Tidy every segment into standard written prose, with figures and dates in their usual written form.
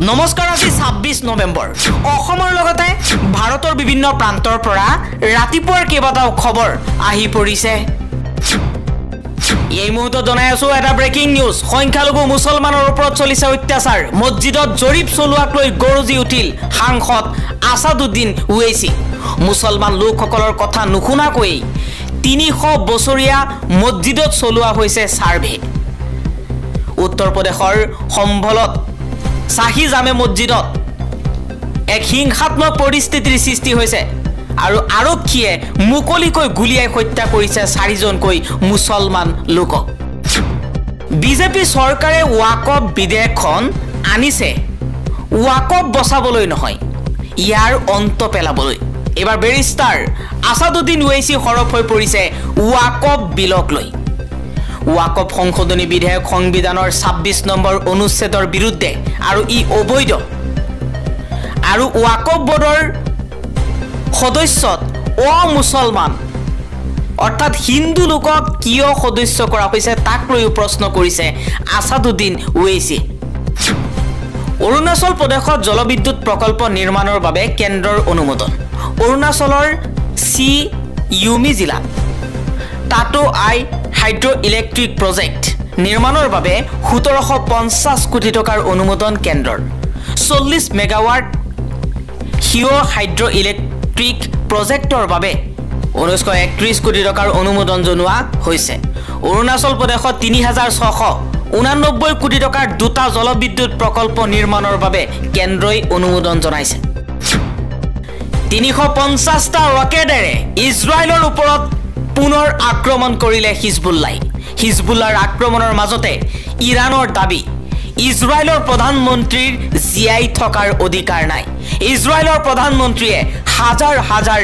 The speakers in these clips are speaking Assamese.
নমস্কাৰ আজি ২৬ নৱেম্বৰ অসমৰ লগতে ভাৰতৰ বিভিন্ন প্ৰান্তৰ পৰা ৰাতিপুৱাৰ কেইবাটাও খবৰ আহি পৰিছে এই মুহূৰ্তত জনাই আছো এটা ব্ৰেকিং নিউজ সংখ্যালঘু মুছলমানৰ ওপৰত চলিছে অত্যাচাৰ মছজিদত জৰীপ চলোৱাক লৈ গৰজি উঠিল সাংসদ আসাদুদ্দিন ওৱেইচি মুছলমান লোকসকলৰ কথা নুশুনাকৈ ৩০০ বছৰীয়া মছজিদত চলোৱা হৈছে সাৰ্ভে উত্তৰ প্ৰদেশৰ সম্ভলত শাহী জামে মছজিদত এক হিংসাত্মক পৰিস্থিতিৰ সৃষ্টি হৈছে আৰু আৰক্ষীয়ে মুকলিকৈ গুলিয়াই হত্যা কৰিছে ৪জনকৈ মুছলমান লোকক বিজেপি চৰকাৰে ওয়াকফ বিধেয়কখন আনিছে ওয়াকফ বচাবলৈ নহয় ইয়াৰ অন্ত পেলাবলৈ এবাৰ বেৰিষ্টাৰ আসাদুদ্দিন ওৱেইচি হৰফ হৈ পৰিছে ওয়াকফ বিলক লৈ ওয়াকফ সংশোধনী বিধেয়ক সংবিধানৰ ২৬ নম্বৰ অনুচ্ছেদৰ বিৰুদ্ধে আৰু ই অবৈধ আৰু ওয়াকফ বোৰ্ডৰ সদস্যত অমুছলমান অৰ্থাৎ হিন্দু লোকক কিয় সদস্য কৰা হৈছে তাক লৈ প্ৰশ্ন কৰিছে আসাদুদ্দিন ওৱেইচি অৰুণাচল প্ৰদেশত জলবিদ্যুৎ প্ৰকল্প নিৰ্মাণৰ বাবে কেন্দ্ৰৰ অনুমোদন অৰুণাচলৰ সি ইউমি জিলা টাটো আই হাইড্ৰো ইলেক্ট্ৰিক প্ৰজেক্ট নিৰ্মাণৰ বাবে ১৭৫০ কোটি টকাৰ অনুমোদন কেন্দ্ৰৰ ৪০ মেগাৱাট হিও হাইড্ৰো ইলেক্ট্ৰিক প্ৰজেক্টৰ বাবে ১৯৩১ কোটি টকাৰ অনুমোদন জনোৱা হৈছে অৰুণাচল প্ৰদেশত ৩৬৮৯ কোটি টকাৰ দুটা জলবিদ্যুৎ প্ৰকল্প নিৰ্মাণৰ বাবে কেন্দ্ৰই অনুমোদন জনাইছে ৩৫০টা ৰকেটেৰে ইজৰাইলৰ ওপৰত পুনৰ আক্ৰমণ কৰিলে হিজবুল্লাৰ আক্ৰমণৰ মাজতে ইৰাণৰ দাবী ইজৰাইলৰ প্ৰধানমন্ত্ৰীৰ জীয়াই থকাৰ অধিকাৰ নাই ইজৰাইলৰ প্ৰধানমন্ত্ৰীয়ে হাজাৰ হাজাৰ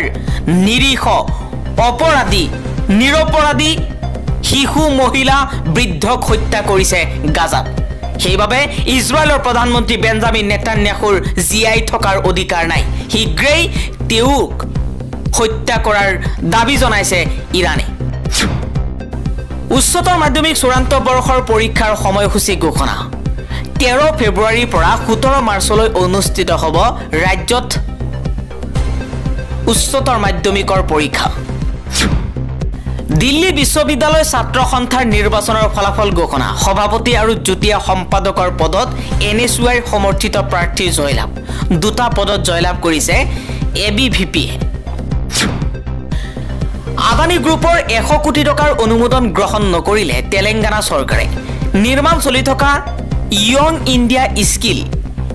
নিৰীহ নিৰপৰাধী শিশু মহিলা বৃদ্ধক হত্যা কৰিছে গাজাত সেইবাবে ইজৰাইলৰ প্ৰধানমন্ত্ৰী বেঞ্জামিন নেতান্যাহুৰ জীয়াই থকাৰ অধিকাৰ নাই শীঘ্ৰেই তেওঁক হত্যা কৰাৰ দাবী জনাইছে ইৰাণে উচ্চতৰ মাধ্যমিক চূড়ান্ত বৰ্ষৰ পৰীক্ষাৰ সময়সূচী ঘোষণা ১৩ ফেব্ৰুৱাৰীৰ পৰা ১৭ মাৰ্চলৈ অনুষ্ঠিত হ'ব ৰাজ্যত উচ্চতৰ মাধ্যমিকৰ পৰীক্ষা দিল্লী বিশ্ববিদ্যালয় ছাত্ৰ সন্থাৰ নিৰ্বাচনৰ ফলাফল ঘোষণা সভাপতি আৰু যুটীয়া সম্পাদকৰ পদত এনএছইউৰ সমৰ্থিত প্ৰাৰ্থীৰ জয়লাভ দুটা পদত জয়লাভ কৰিছে এবিভিপিয়ে আদানী গ্ৰুপৰ ১০০ কোটি টকাৰ অনুমোদন গ্ৰহণ নকৰিলে তেলেংগানা চৰকাৰে নিৰ্মাণ চলি থকা ইয়ং ইণ্ডিয়া স্কিল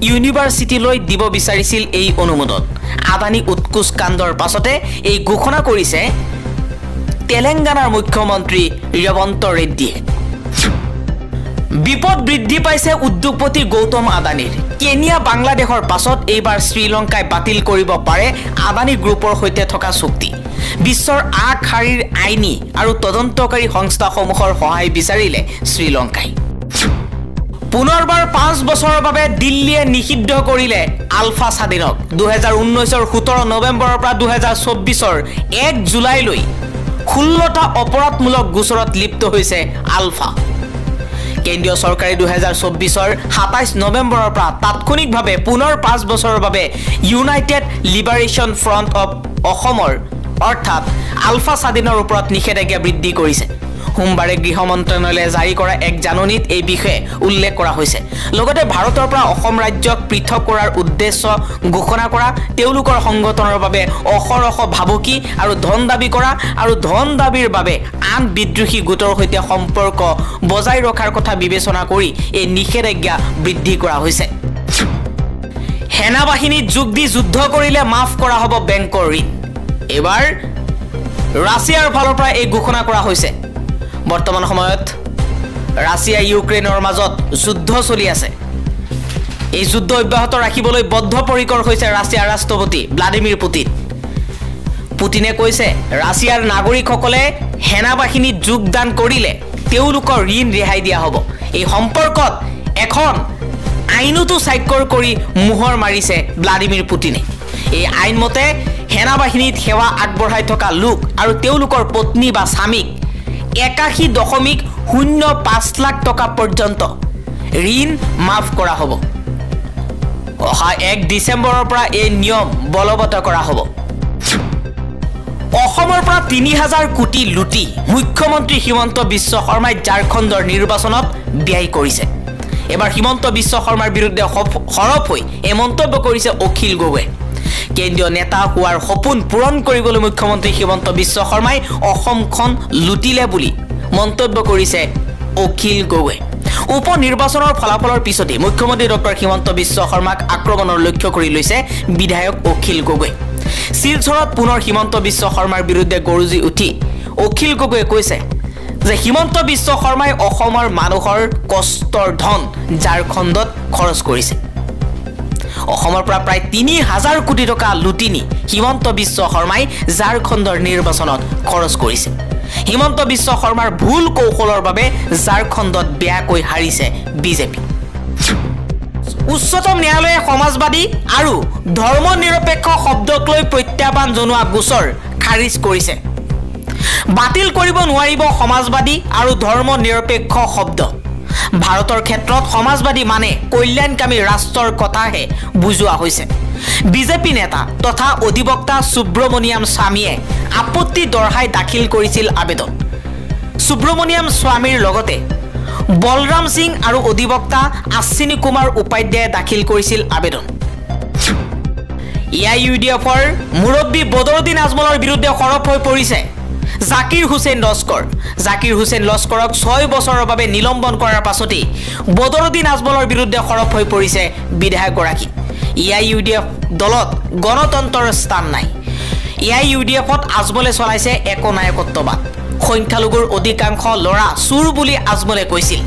ইউনিভাৰ্চিটিলৈ দিব বিচাৰিছিল এই অনুমোদন আদানী উৎকোচ কাণ্ডৰ পাছতে এই ঘোষণা কৰিছে তেলেংগানাৰ মুখ্যমন্ত্ৰী ৰেৱন্ত ৰেড্ডিয়ে বিপদ বৃদ্ধি পাইছে উদ্যোগপতি গৌতম আদানীৰ কেনিয়া বাংলাদেশৰ পাছত এইবাৰ শ্ৰীলংকাই বাতিল কৰিব পাৰে আদানী গ্ৰুপৰ সৈতে থকা চুক্তি বিশ্বৰ আগশাৰীৰ আইনী আৰু তদন্তকাৰী সংস্থাসমূহৰ সহায় বিচাৰিলে শ্ৰীলংকাই পুনৰবাৰ ৫ বছৰৰ বাবে দিল্লীয়ে নিষিদ্ধ কৰিলে আলফা স্বাধীনক ২০১৯ৰ ১৭ নৱেম্বৰৰ পৰা ২০২৪ৰ ১ জুলাইলৈ ১৬টা অপৰাধমূলক গোচৰত লিপ্ত হৈছে আলফা কেন্দ্ৰীয় চৰকাৰে ২০২৪ৰ ২৭ নৱেম্বৰৰ পৰা তাৎক্ষণিকভাৱে পুনৰ ৫ বছৰৰ বাবে ইউনাইটেড লিবাৰেশ্যন ফ্ৰণ্ট অফ অসমৰ অৰ্থাৎ আলফা স্বাধীনৰ ওপৰত নিষেধাজ্ঞা বৃদ্ধি কৰিছে সোমবাৰে গৃহ মন্ত্ৰালয়ে জাৰি কৰা এক জাননীত এই বিষয়ে উল্লেখ কৰা হৈছে লগতে ভাৰতৰ পৰা অসম ৰাজ্যক পৃথক কৰাৰ উদ্দেশ্য ঘোষণা কৰা তেওঁলোকৰ সংগঠনৰ বাবে অহৰহ ভাবুকি আৰু ধন দাবী কৰা আৰু ধন দাবীৰ বাবে আন বিদ্ৰোহী গোটৰ সৈতে সম্পৰ্ক বজাই ৰখাৰ কথা বিবেচনা কৰি এই নিষেধাজ্ঞা বৃদ্ধি কৰা হৈছে সেনা বাহিনীত যোগ দি যুদ্ধ কৰিলে মাফ কৰা হ'ব বেংকৰ ঋণ এবাৰ ৰাছিয়াৰ ফালৰ পৰা এই ঘোষণা কৰা হৈছে বৰ্তমান সময়ত ৰাছিয়া ইউক্ৰেইনৰ মাজত যুদ্ধ চলি আছে এই যুদ্ধ অব্যাহত ৰাখিবলৈ বদ্ধপৰিকৰ হৈছে ৰাছিয়াৰ ৰাষ্ট্ৰপতি ভ্লাদিমিৰ পুতিনে কৈছে ৰাছিয়াৰ নাগৰিকসকলে সেনা বাহিনীত যোগদান কৰিলে তেওঁলোকৰ ঋণ ৰেহাই দিয়া হ'ব এই সম্পৰ্কত এখন আইনতো স্বাক্ষৰ কৰি মোহৰ মাৰিছে ভ্লাদিমিৰ পুতিনে এই আইন মতে সেনা বাহিনীত সেৱা আগবঢ়াই থকা লোক আৰু তেওঁলোকৰ পত্নী বা স্বামীক ৮১.০৫ লাখ টকা পৰ্যন্ত ঋণ মাফ কৰা হ'ব অহা 1 ডিচেম্বৰৰ পৰা এই নিয়ম বলবৎ কৰা হ'ব। অসমৰ পৰা 3000 কোটি লুটি মুখ্যমন্ত্ৰী হিমন্ত বিশ্ব শৰ্মাই ঝাৰখণ্ডৰ নিৰ্বাচনত ব্যয় কৰিছে। এবাৰ হিমন্ত বিশ্ব শৰ্মাৰ বিৰুদ্ধে সৰব হৈ এই মন্তব্য কৰিছে অখিল গগৈ। কেন্দ্ৰীয় নেতা হোৱাৰ সপোন পূৰণ কৰিবলৈ মুখ্যমন্ত্ৰী হিমন্ত বিশ্ব শৰ্মাই অসমখন লুটিলে বুলি মন্তব্য কৰিছে অখিল গগৈ। উপ নিৰ্বাচনৰ ফলাফলৰ পিছতে মুখ্যমন্ত্ৰী ডক্টৰ হিমন্ত বিশ্ব শৰ্মাক আক্ৰমণৰ লক্ষ্য কৰি লৈছে বিধায়ক অখিল গগৈ। শিলচৰত পুনৰ হিমন্ত বিশ্ব শৰ্মাৰ বিৰুদ্ধে গৰজি উঠি অখিল গগৈয়ে কৈছে যে হিমন্ত বিশ্ব শৰ্মাই অসমৰ মানুহৰ কষ্টৰ ধন ঝাৰখণ্ডত খৰচ কৰিছে। অসমৰ পৰা প্ৰায় 3000 কোটি টকা লুটি নি হিমন্ত বিশ্ব শৰ্মাই ঝাৰখণ্ডৰ নিৰ্বাচনত খৰচ কৰিছে। হিমন্ত বিশ্ব শৰ্মাৰ ভুল কৌশলৰ বাবে ঝাৰখণ্ডত বেয়াকৈ হাৰিছে বিজেপি। উচ্চতম ন্যায়ালয়ে সমাজবাদী আৰু ধৰ্ম নিৰপেক্ষ শব্দক লৈ প্ৰত্যাহ্বান জনোৱা গোচৰ খাৰিজ কৰিছে। বাতিল কৰিব নোৱাৰিব সমাজবাদী আৰু ধৰ্ম নিৰপেক্ষ শব্দ। ভাৰতৰ ক্ষেত্ৰত সমাজবাদী মানে কল্যাণকামী ৰাষ্ট্ৰৰ কথাহে বুজোৱা হৈছে। বিজেপি নেতা তথা অধিবক্তা সুব্ৰমণিয়াম স্বামীয়ে আপত্তি দৰ্শাই দাখিল কৰিছিল আবেদন। সুব্ৰমণিয়াম স্বামীৰ লগতে বলৰাম সিং আৰু অধিবক্তা আশ্বিনী কুমাৰ উপাধ্যায়ে দাখিল কৰিছিল আবেদন। AIUDFৰ মুৰব্বী বদৰুদ্দিন আজমলৰ বিৰুদ্ধে সৰব হৈ পৰিছে জাকিৰ হুছেইন লস্কৰ। জাকিৰ হুছেইন লস্কৰক 6 বছৰৰ বাবে নিলম্বন কৰাৰ পাছতেই বদৰুদ্দিন আজমলৰ বিৰুদ্ধে সৰব হৈ পৰিছে বিধায়কগৰাকী। AIUDF দলত গণতন্ত্ৰৰ স্থান নাই। AIUDFত আজমলে চলাইছে একনায়কত্ববাদ। সংখ্যালঘুৰ অধিকাংশ ল'ৰা চুৰ বুলি আজমলে কৈছিল।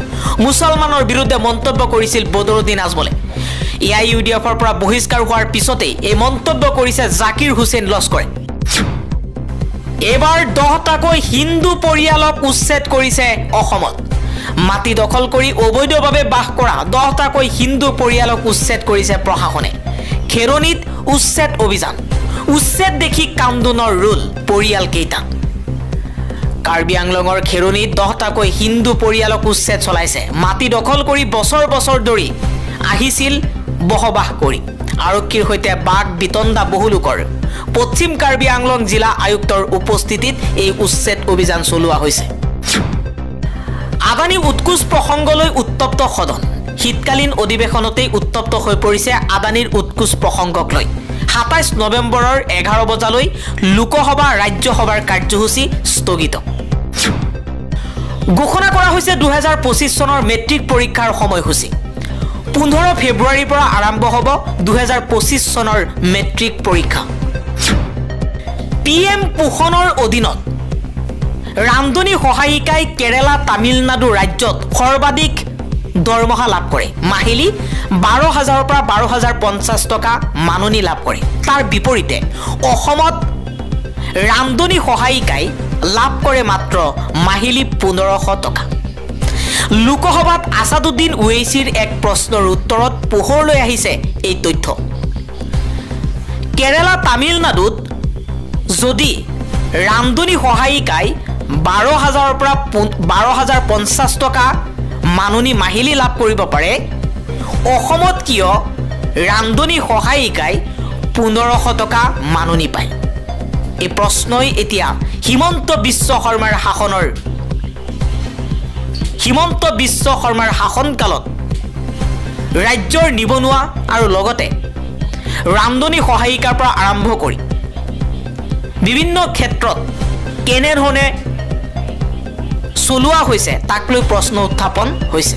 মুছলমানৰ বিৰুদ্ধে মন্তব্য কৰিছিল বদৰুদ্দিন আজমলে। AIUDFৰ পৰা বহিষ্কাৰ হোৱাৰ পিছতেই এই মন্তব্য কৰিছে জাকিৰ হুছেইন লস্কৰে। এবাৰ 10টাকৈ হিন্দু পৰিয়ালক উচ্ছেদ কৰিছে অসমত। মাটি দখল কৰি অবৈধভাৱে বাস কৰা 10টাকৈ হিন্দু পৰিয়ালক উচ্ছেদ কৰিছে প্ৰশাসনে। খেৰণীত উচ্ছেদ অভিযান। উচ্ছেদ দেখি কান্দোনৰ ৰোল পৰিয়াল কেইটা। কাৰ্বি আংলঙৰ খেৰণীত 10টাকৈ হিন্দু পৰিয়ালক উচ্ছেদ চলাইছে। মাটি দখল কৰি বছৰ বছৰ ধৰি আহিছিল বসবাস কৰি। আৰক্ষীৰ সৈতে বাঘ বিতণ্ডা বহু লোকৰ। পশ্চিম কাৰ্বি আংলং জিলা আয়ুক্তৰ উপস্থিতিত এই উচ্ছেদ অভিযান চলোৱা হৈছে। আদানী উৎকোচ প্ৰসংগলৈ উত্তপ্ত সদন। শীতকালীন অধিৱেশনতেই উত্তপ্ত হৈ পৰিছে আদানীৰ উৎকোচ প্ৰসংগক লৈ। 27 নৱেম্বৰৰ 11 বজালৈ লোকসভা ৰাজ্যসভাৰ কাৰ্যসূচী স্থগিত ঘোষণা কৰা হৈছে। 2025 চনৰ মেট্ৰিক পৰীক্ষাৰ সময়সূচী 15 ফেব্ৰুৱাৰীৰ পৰা আৰম্ভ হ'ব 2025 চনৰ মেট্ৰিক পৰীক্ষা। PM পোষণৰ অধীনত ৰান্ধনী সহায়িকাই কেৰালা তামিলনাডু ৰাজ্যত সৰ্বাধিক দৰমহা লাভ কৰে। মাহিলী 12,000 পৰা 12,050 টকা মাননি লাভ কৰে। তাৰ বিপৰীতে অসমত ৰান্ধনী সহায়িকাই লাভ কৰে মাত্ৰ মাহিলী 1500 টকা। লোকসভাত আছাদুদ্দিন ওৱেইছিৰ এক প্ৰশ্নৰ উত্তৰত পোহৰলৈ আহিছে এই তথ্য। কেৰালা তামিলনাডুত যদি ৰান্ধনী সহায়িকাই 12,000 পৰা 12,050 টকা মাননি মাহিলী লাভ কৰিব পাৰে, অসমত কিয় ৰান্ধনী সহায়িকাই 1500 টকা মাননি পায়? এই প্ৰশ্নই এতিয়া হিমন্ত বিশ্ব শৰ্মাৰ শাসনকালত ৰাজ্যৰ নিবনুৱা আৰু লগতে ৰান্ধনী সহায়িকাৰ পৰা আৰম্ভ কৰি বিভিন্ন ক্ষেত্ৰত কেনেধৰণে চলোৱা হৈছে তাক লৈ প্ৰশ্ন উত্থাপন হৈছে।